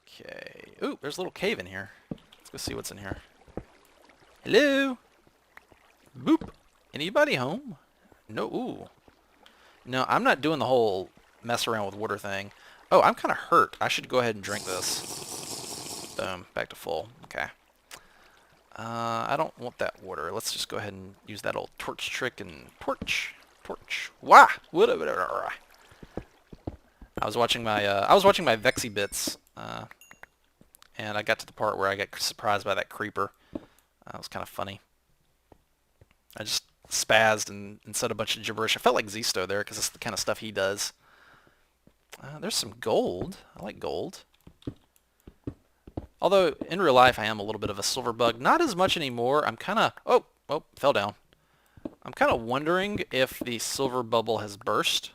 Okay. Ooh, there's a little cave in here. Let's go see what's in here. Hello? Boop. Anybody home? No. Ooh. No, I'm not doing the whole mess around with water thing. Oh, I'm kind of hurt. I should go ahead and drink this. Boom. Back to full. Okay. I don't want that water. Let's just go ahead and use that old torch trick and torch. Wah! I was watching my Vechsy bits, and I got to the part where I got surprised by that creeper. That was kind of funny. I just spazzed and said a bunch of gibberish. I felt like Zisto there because it's the kind of stuff he does. There's some gold. I like gold. Although in real life I am a little bit of a silver bug. Not as much anymore. I'm kind of... Oh, fell down. I'm kind of wondering if the silver bubble has burst,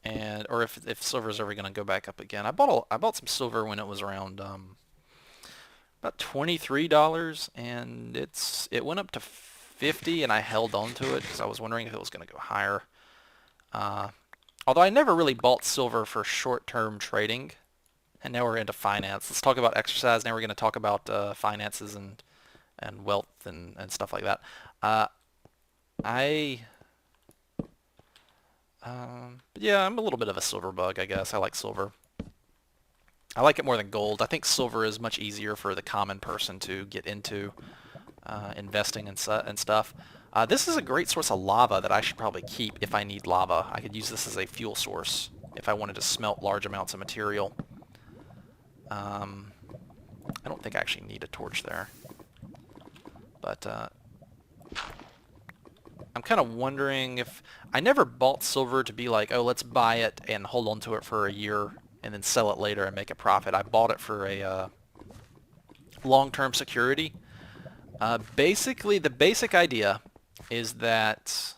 or if silver is ever going to go back up again. I bought some silver when it was around about $23, and it went up to 50, and I held on to it because I was wondering if it was going to go higher. Although I never really bought silver for short-term trading, and now we're into finance. Let's talk about exercise. Now we're going to talk about finances and wealth and stuff like that. Yeah, I'm a little bit of a silver bug, I guess. I like silver. I like it more than gold. I think silver is much easier for the common person to get into investing and stuff. This is a great source of lava that I should probably keep if I need lava. I could use this as a fuel source if I wanted to smelt large amounts of material. I don't think I actually need a torch there. But I'm kind of wondering if... I never bought silver to be like, oh, let's buy it and hold on to it for a year and then sell it later and make a profit. I bought it for a long-term security. Basically, the basic idea is that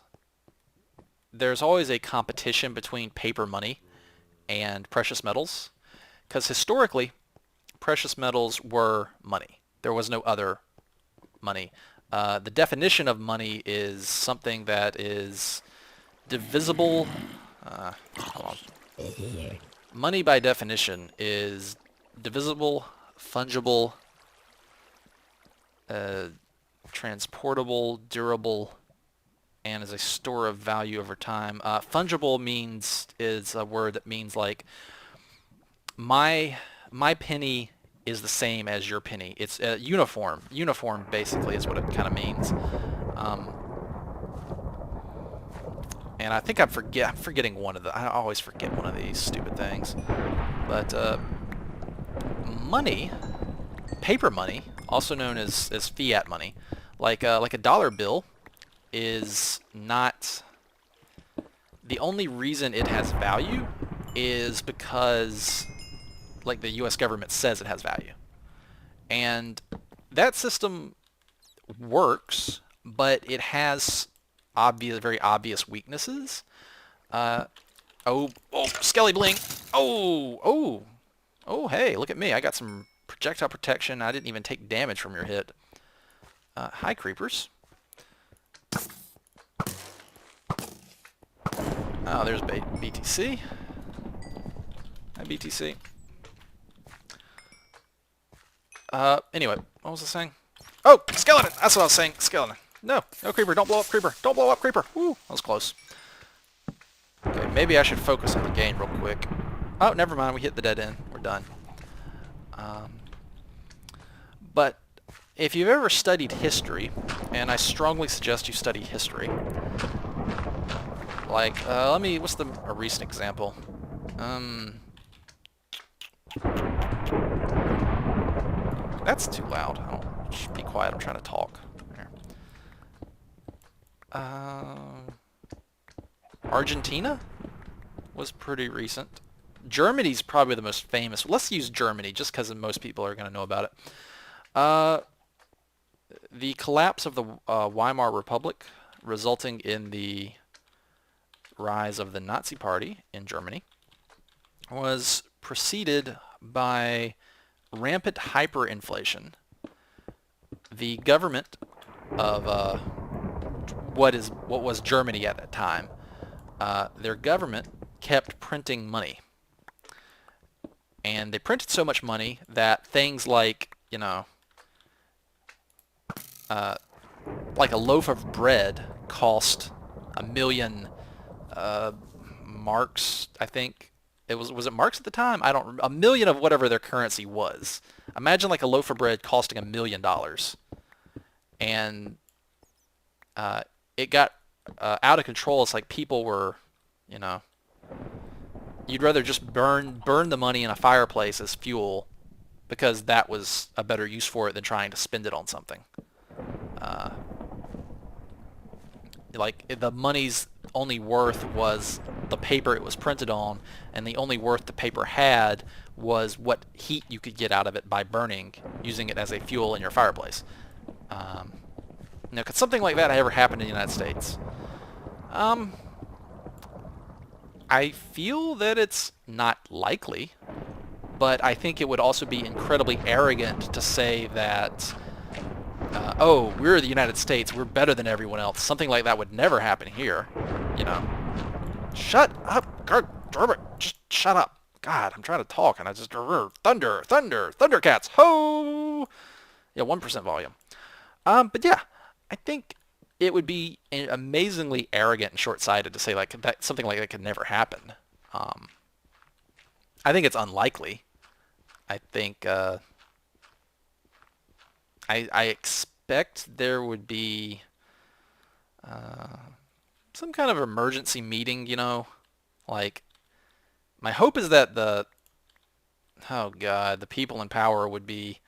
there's always a competition between paper money and precious metals, because historically, precious metals were money. There was no other money. The definition of money is something that is divisible. Hold on. Money by definition is divisible, fungible, transportable, durable, and is a store of value over time. Fungible is a word that means like my penny is the same as your penny. It's uniform. Uniform basically is what it kind of means. And I think I'm forgetting one of the... I always forget one of these stupid things. But money, paper money, also known as fiat money, like a dollar bill, is not... The only reason it has value is because, like, the U.S. government says it has value. And that system works, but it has very obvious weaknesses. Oh, Skelly Bling! Oh, hey, look at me. I got some projectile protection. I didn't even take damage from your hit. Hi, creepers. Oh, there's BTC. Hi, BTC. Anyway, what was I saying? Oh, skeleton! That's what I was saying. Skeleton. No, creeper. Don't blow up, creeper. Don't blow up, creeper. Woo, that was close. Okay, maybe I should focus on the game real quick. Oh, never mind. We hit the dead end. We're done. But if you've ever studied history, and I strongly suggest you study history, like, what's a recent example? That's too loud. Be quiet. I'm trying to talk. There. Argentina was pretty recent. Germany's probably the most famous. Let's use Germany just because most people are going to know about it. The collapse of the Weimar Republic, resulting in the rise of the Nazi Party in Germany, was preceded by rampant hyperinflation. The government of what was Germany at that time. Their government kept printing money, and they printed so much money that things like, uh, like a loaf of bread cost 1 million marks. I think was it marks at the time? I don't. 1 million of whatever their currency was. Imagine like a loaf of bread costing $1 million, and uh, it got out of control. It's like people were, you know, you'd rather just burn the money in a fireplace as fuel because that was a better use for it than trying to spend it on something. Uh, like the money's only worth was the paper it was printed on, and the only worth the paper had was what heat you could get out of it by burning, using it as a fuel in your fireplace. Um, could something like that ever happen in the United States? Um, I feel that it's not likely, but I think it would also be incredibly arrogant to say that, oh, we're the United States, we're better than everyone else. Something like that would never happen here, you know. Shut up, God, just shut up. God, I'm trying to talk and I just Thundercats, ho! Yeah, 1% volume. But yeah, I think it would be amazingly arrogant and short-sighted to say like that something like that could never happen. Um, I think it's unlikely. I think I expect there would be uh, some kind of emergency meeting. Like my hope is that oh God, the people in power would be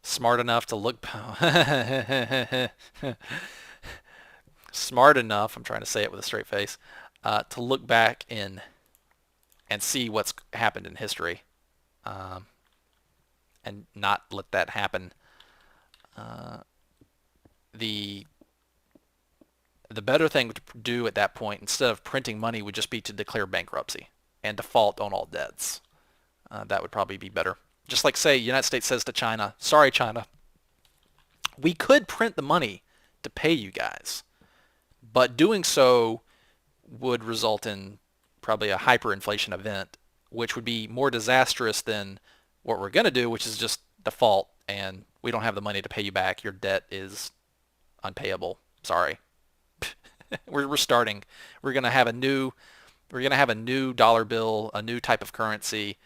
smart enough to look smart enough. I'm trying to say it with a straight face to look back in and see what's happened in history, um, and not let that happen. Uh, the the better thing to do at that point, instead of printing money, would just be to declare bankruptcy and default on all debts. That would probably be better. Just like, say, United States says to China, sorry, China, we could print the money to pay you guys, but doing so would result in probably a hyperinflation event, which would be more disastrous than what we're going to do, which is just default and we don't have the money to pay you back. Your debt is unpayable. Sorry. we're starting. We're going to have a new dollar bill, a new type of currency,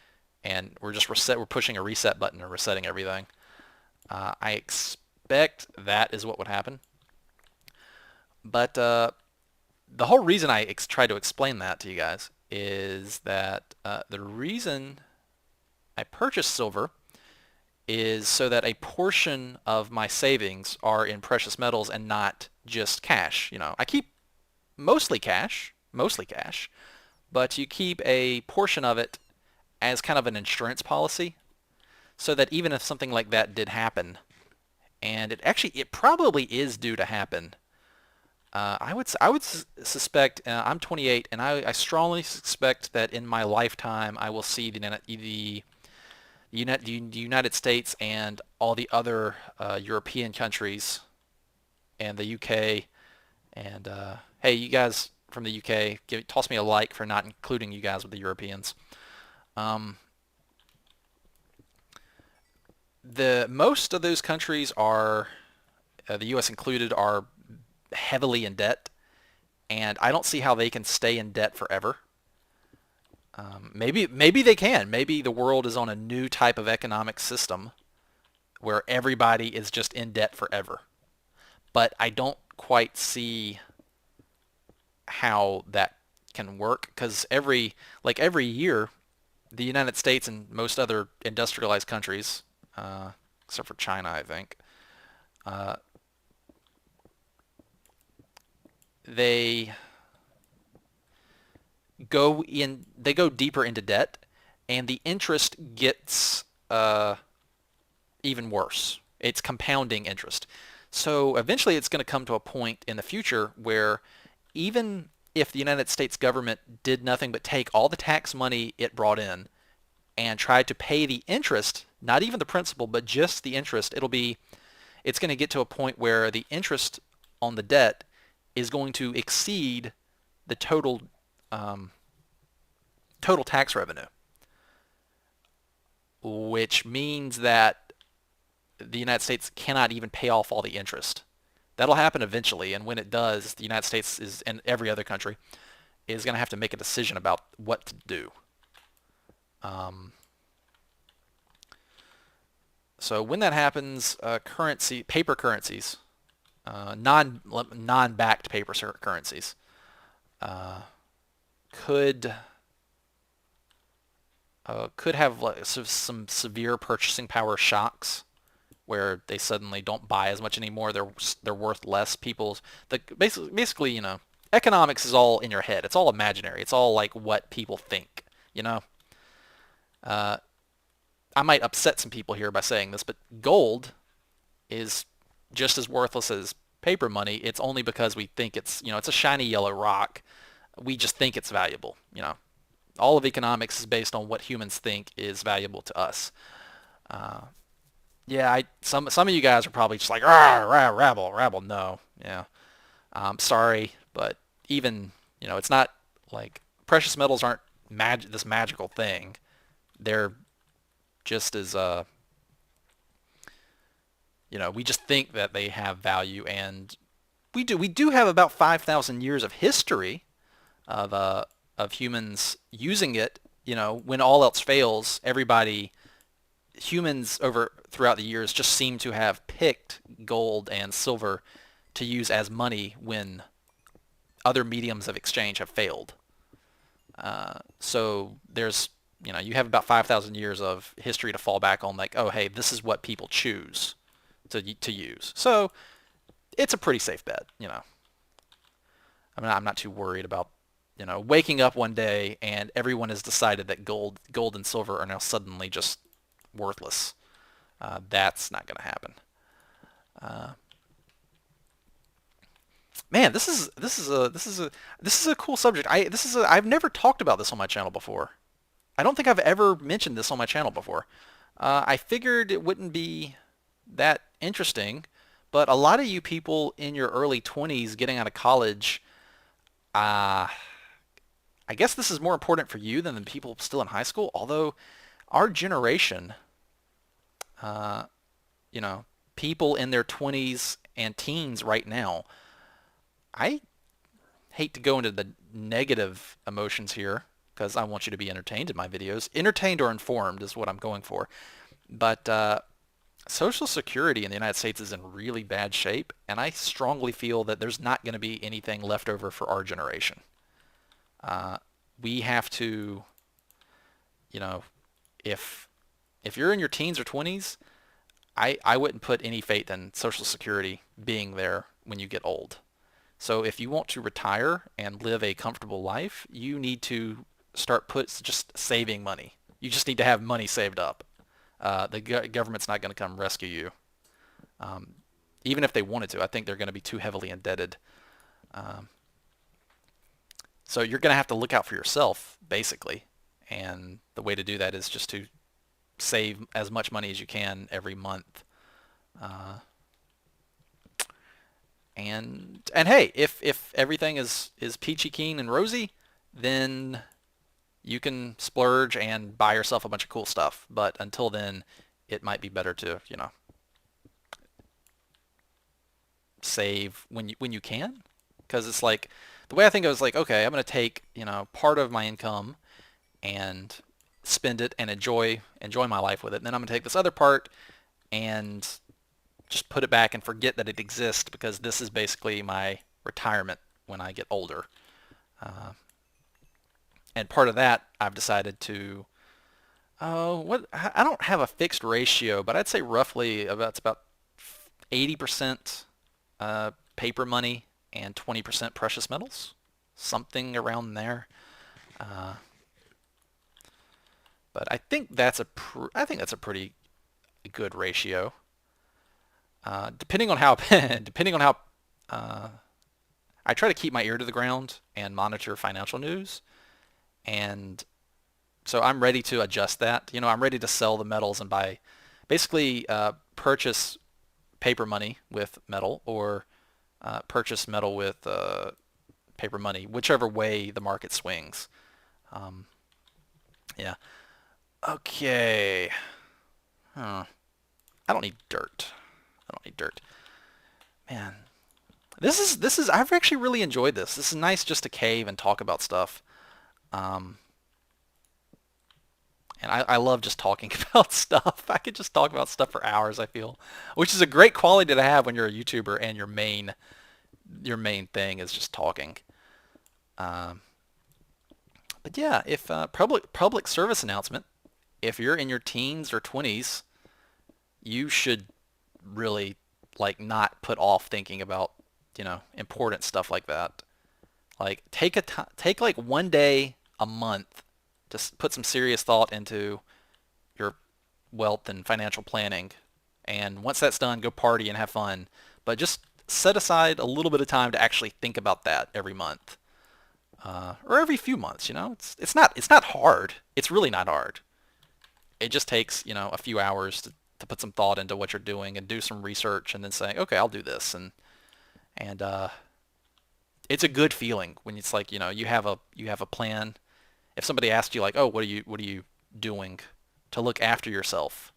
and we're pushing a reset button and resetting everything. I expect that is what would happen. But the whole reason I try to explain that to you guys is that the reason I purchased silver is so that a portion of my savings are in precious metals and not just cash. I keep mostly cash, but you keep a portion of it as kind of an insurance policy so that even if something like that did happen, and it probably is due to happen, I would suspect, I'm 28, and I strongly suspect that in my lifetime I will see the United States and all the other European countries and the UK. And hey, you guys from the UK, toss me a like for not including you guys with the Europeans. Um, the most of those countries are, the U.S. included, are heavily in debt, and I don't see how they can stay in debt forever. Maybe they can. Maybe the world is on a new type of economic system where everybody is just in debt forever. But I don't quite see how that can work, because every year, the United States and most other industrialized countries, except for China, I think, uh, they go deeper into debt, and the interest gets even worse. It's compounding interest. So eventually it's going to come to a point in the future where even if the United States government did nothing but take all the tax money it brought in and try to pay the interest, not even the principal, but just the interest, it's going to get to a point where the interest on the debt is going to exceed the um, total tax revenue, which means that the United States cannot even pay off all the interest. That'll happen eventually, and when it does, the United States is, and every other country is going to have to make a decision about what to do. Um, so when that happens, paper currencies, non-backed paper currencies, uh, could could have like, some severe purchasing power shocks where they suddenly don't buy as much anymore. They're worth less. Basically, economics is all in your head. It's all imaginary. It's all like what people think. You know, uh, I might upset some people here by saying this, but gold is just as worthless as paper money. It's only because we think it's a shiny yellow rock. We just think it's valuable. All of economics is based on what humans think is valuable to us. Uh, yeah, some of you guys are probably just like, rah, rah, rabble, rabble. No, yeah, sorry, but even it's not like precious metals aren't this magical thing. They're just as we just think that they have value, and we do have about 5,000 years of history of humans using it. When all else fails, humans over throughout the years just seem to have picked gold and silver to use as money when other mediums of exchange have failed. So you have about 5,000 years of history to fall back on, like, oh, hey, this is what people choose to use. So it's a pretty safe bet. I'm not too worried about waking up one day and everyone has decided that gold and silver are now suddenly just worthless. That's not going to happen. Uh, Man, this is a cool subject. I've never talked about this on my channel before. I don't think I've ever mentioned this on my channel before. I figured it wouldn't be that interesting, but a lot of you people in your early 20s getting out of college, uh, I guess this is more important for you than the people still in high school. Although our generation, uh, you know, people in their 20s and teens right now, I hate to go into the negative emotions here because I want you to be entertained in my videos. Entertained or informed is what I'm going for. But Social Security in the United States is in really bad shape, and I strongly feel that there's not going to be anything left over for our generation. Uh, we have to, you know, if you're in your teens or 20s, I wouldn't put any faith in Social Security being there when you get old. So if you want to retire and live a comfortable life, you need to just saving money. You just need to have money saved up. The government's not going to come rescue you. Um, Even if they wanted to, I think they're going to be too heavily indebted. Um, so you're going to have to look out for yourself, basically. And the way to do that is just to save as much money as you can every month. Uh, and hey, if everything is peachy keen and rosy, then you can splurge and buy yourself a bunch of cool stuff. But until then, it might be better to, save when you can, because it's like the way I think of it is like, okay, I'm going to take, part of my income and spend it and enjoy my life with it. And then I'm going to take this other part and just put it back and forget that it exists, because this is basically my retirement when I get older. Uh, and part of that, I've decided to, I don't have a fixed ratio, but I'd say roughly it's about 80% paper money and 20% precious metals, something around there. Uh, but I think that's a pretty good ratio. Depending on how uh, I try to keep my ear to the ground and monitor financial news, and so I'm ready to adjust that. I'm ready to sell the metals and basically purchase paper money with metal, or purchase metal with paper money, whichever way the market swings. Um, yeah. Okay. Huh. I don't need dirt. I don't need dirt. Man, this is I've actually really enjoyed this. This is nice just to cave and talk about stuff. Um, and I love just talking about stuff. I could just talk about stuff for hours, I feel, which is a great quality to have when you're a YouTuber and your main thing is just talking. Um, but yeah, if public service announcement, if you're in your teens or 20s, you should really like not put off thinking about, important stuff like that. Like take like one day a month to put some serious thought into your wealth and financial planning. And once that's done, go party and have fun. But just set aside a little bit of time to actually think about that every month, or every few months. It's not hard. It's really not hard. It just takes a few hours to put some thought into what you're doing and do some research and then say, okay, I'll do this, and it's a good feeling when it's like you have a plan. If somebody asks you like, oh, what are you doing to look after yourself?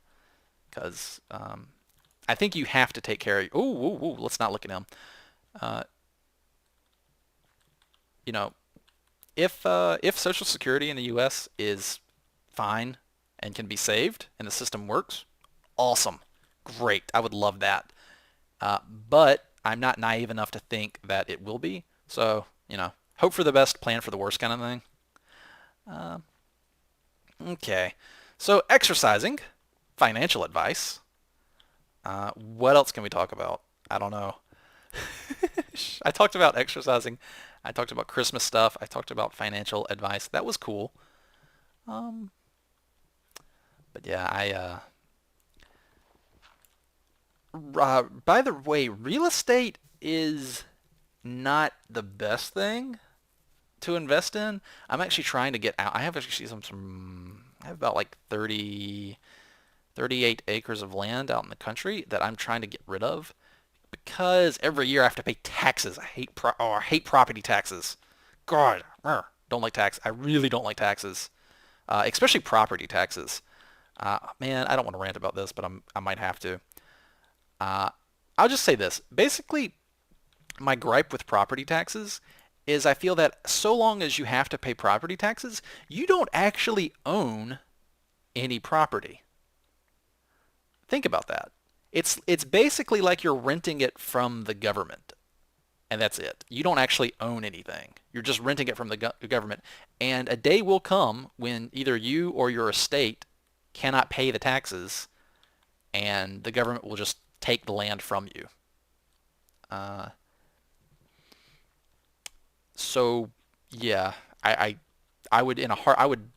Because I think you have to take care of. Oh, let's not look at him. Uh, you know, if Social Security in the U.S. is fine and can be saved and the system works, awesome, great. I would love that. But I'm not naive enough to think that it will be. So hope for the best, plan for the worst kind of thing. Uh, okay. So exercising, financial advice. What else can we talk about? I don't know. I talked about exercising. I talked about Christmas stuff. I talked about financial advice. That was cool. Um, but yeah, by the way, real estate is not the best thing to invest in. I'm actually trying to get out. I have actually I have about like 38 acres of land out in the country that I'm trying to get rid of because every year I have to pay taxes. I hate property taxes. God, don't like tax. I really don't like taxes, especially property taxes. Man, I don't want to rant about this, but I might have to. Uh, I'll just say this. Basically, my gripe with property taxes is I feel that so long as you have to pay property taxes, you don't actually own any property. Think about that. It's basically like you're renting it from the government, and that's it. You don't actually own anything. You're just renting it from the government. And a day will come when either you or your estate cannot pay the taxes, and the government will just take the land from you. Uh, so yeah, I would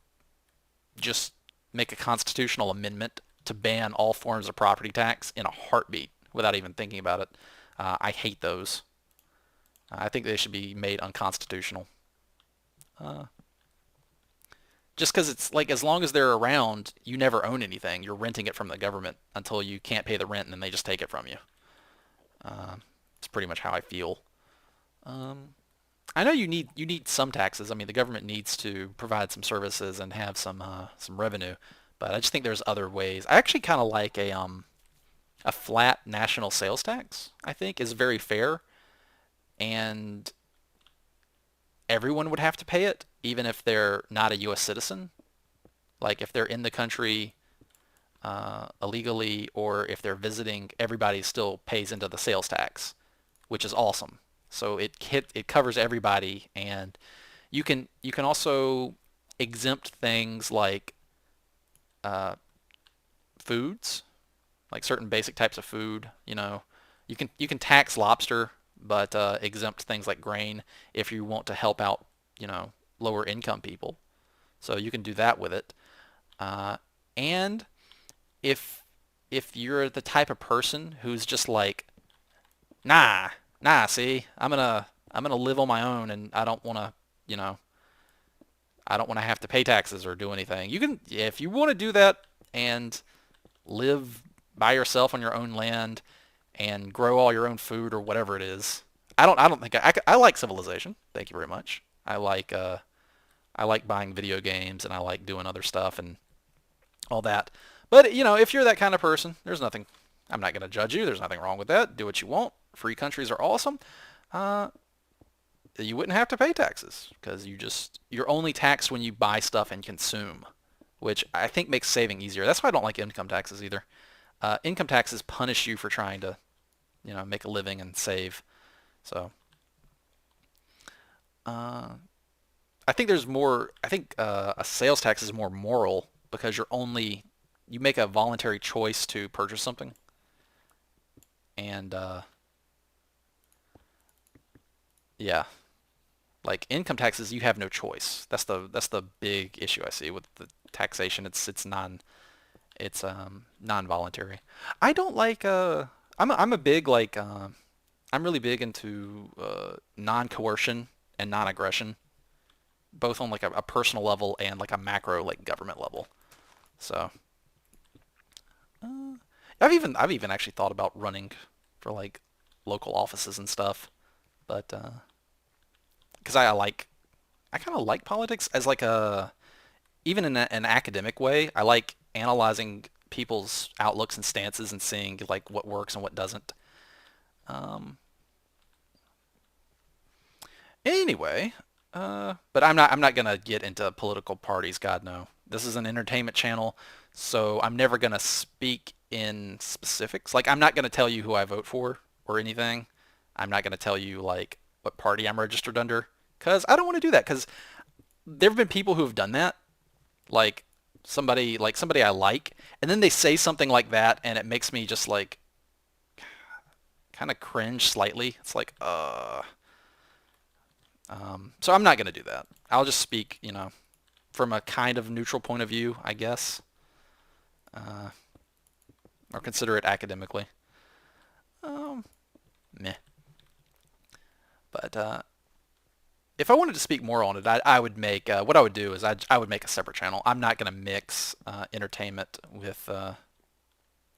just make a constitutional amendment to ban all forms of property tax in a heartbeat without even thinking about it. I hate those. I think they should be made unconstitutional. Uh, just because it's like as long as they're around, you never own anything. You're renting it from the government until you can't pay the rent, and then they just take it from you. Uh, it's pretty much how I feel. Um, I know you need some taxes. I mean, the government needs to provide some services and have some revenue, but I just think there's other ways. I actually kind of like a flat national sales tax. I think is very fair, and everyone would have to pay it, even if they're not a U.S. citizen. Like if they're in the country illegally or if they're visiting, everybody still pays into the sales tax, which is awesome. So it covers everybody, and you can also exempt things like uh, foods, like certain basic types of food. You can tax lobster, but exempt things like grain if you want to help out lower income people. So you can do that with it. Uh, and if if you're the type of person who's just like, nah, nah, see, I'm gonna live on my own, and you know, I don't want to have to pay taxes or do anything. You can, if you want to do that and live by yourself on your own land and grow all your own food or whatever it is, I don't think I like Civilization. Thank you very much. I like buying video games and I like doing other stuff and all that. But if you're that kind of person, there's nothing. I'm not gonna judge you. There's nothing wrong with that. Do what you want. Free countries are awesome. Uh, you wouldn't have to pay taxes because you're only taxed when you buy stuff and consume, which I think makes saving easier. That's why I don't like income taxes either. Income taxes punish you for trying to make a living and save. So uh, I think there's more. I think a sales tax is more moral because you make a voluntary choice to purchase something, and yeah, like income taxes, you have no choice. That's the big issue I see with the taxation. It's non-voluntary. I don't like I'm a big like I'm really big into non-coercion and non-aggression, both on like a personal level and like a macro like government level. So uh, I've even actually thought about running for like local offices and stuff, but because I kind of like politics as like a even in an academic way. I like analyzing people's outlooks and stances and seeing like what works and what doesn't. Um, anyway, but I'm not gonna get into political parties. God no. This is an entertainment channel, so I'm never gonna speak in specifics. Like I'm not gonna tell you who I vote for or anything. I'm not gonna tell you like what party I'm registered under because I don't want to do that. Because there have been people who have done that, like somebody I like, and then they say something like that, and it makes me just like kind of cringe slightly. It's like, so I'm not gonna do that. I'll just speak, from a kind of neutral point of view, I guess, uh, or consider it academically. Um, Meh. But if I wanted to speak more on it, I would make what I would do is I would make a separate channel. I'm not gonna mix entertainment with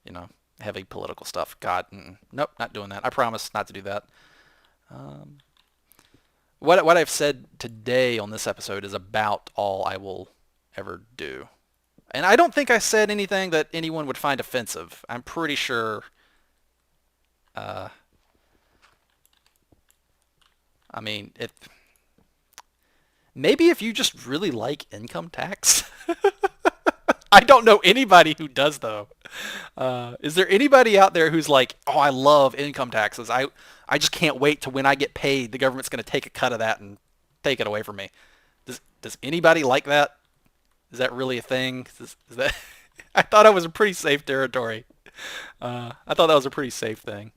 you know heavy political stuff. God, nope, not doing that. I promise not to do that. Um, what I've said today on this episode is about all I will ever do. And I don't think I said anything that anyone would find offensive. I'm pretty sure. Uh, I mean, maybe if you just really like income tax. I don't know anybody who does though. Is there anybody out there who's like, oh, I love income taxes. I just can't wait to when I get paid, the government's going to take a cut of that and take it away from me. Does anybody like that? Is that really a thing? Is that? I thought I was a pretty safe territory. I thought that was a pretty safe thing.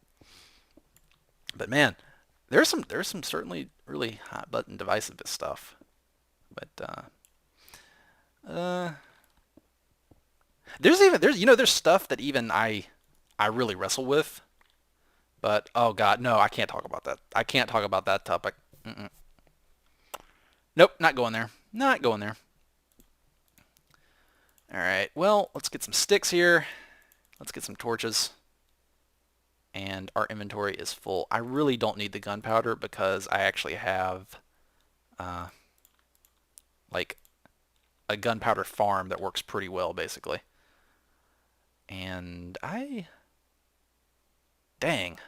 But man, there's some certainly really hot button divisive stuff. But uh, there's stuff that even I really wrestle with. But oh god, no, I can't talk about that. I can't talk about that topic. Mm-mm. Nope, not going there. Not going there. All right. Well, let's get some sticks here. Let's get some torches. And our inventory is full. I really don't need the gunpowder because I actually have uh, like a gunpowder farm that works pretty well, basically. And dang,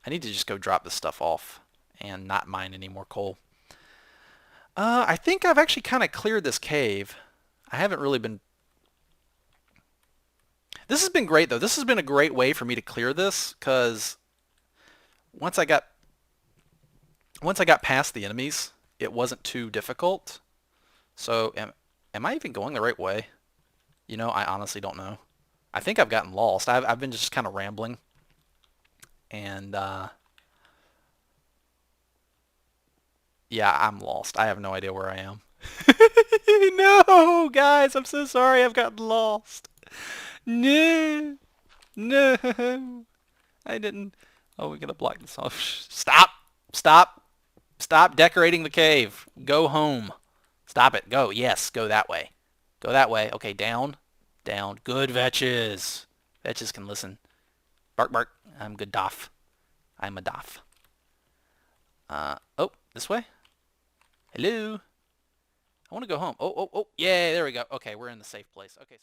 I need to just go drop this stuff off and not mine any more coal. I think I've actually kind of cleared this cave. I haven't really been. This has been great though. This has been a great way for me to clear this because once I got once I got past the enemies, it wasn't too difficult. So am I even going the right way? I honestly don't know. I think I've gotten lost. I've been just kind of rambling, and yeah, I'm lost. I have no idea where I am. No, guys, I'm so sorry. I've gotten lost. No, no, I didn't. Oh, we gotta block this off. Stop, stop, stop decorating the cave. Go home. Stop it. Go. Yes, go that way. Go that way. Okay, down, down. Good Vetches. Vetches can listen. Bark, bark. I'm good doff. I'm a doff. Oh, this way? Hello? I want to go home. Oh, yeah, there we go. Okay, we're in the safe place. Okay.